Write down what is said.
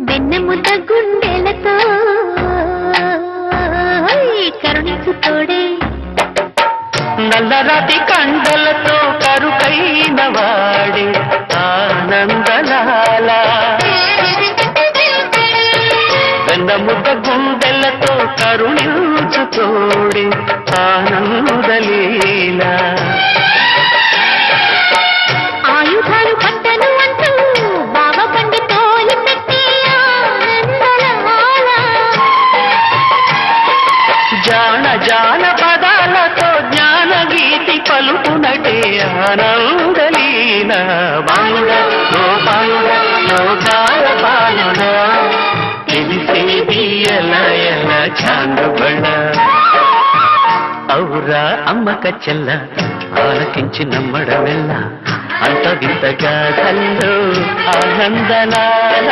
వెన్నెముద్ద గుండెలతో కరుణించు తోడే నల్లరాతి కండలతో కరుకైన వాడే ఆనందలాల వెన్నముద్ద గుండెలతో కరుణించు తోడే ఆనందలీల ఆయుధాలు పట్టను అంటూ బావ బండి తోలి పెట్టి ఆనందలాల జాన జాన పదాలతో జ్ఞాన గీతి పలుకునటే ఆనందలీల బాలుడ గోపాలుడ లోకాల బాలుడ తెలిసేది ఎలా ఎలా చాందబడ ఔరా అమ్మక చెల్ల ఆలకించి నమ్మడమెల్ల అంత వింతగా కల్లో ఆనందలాల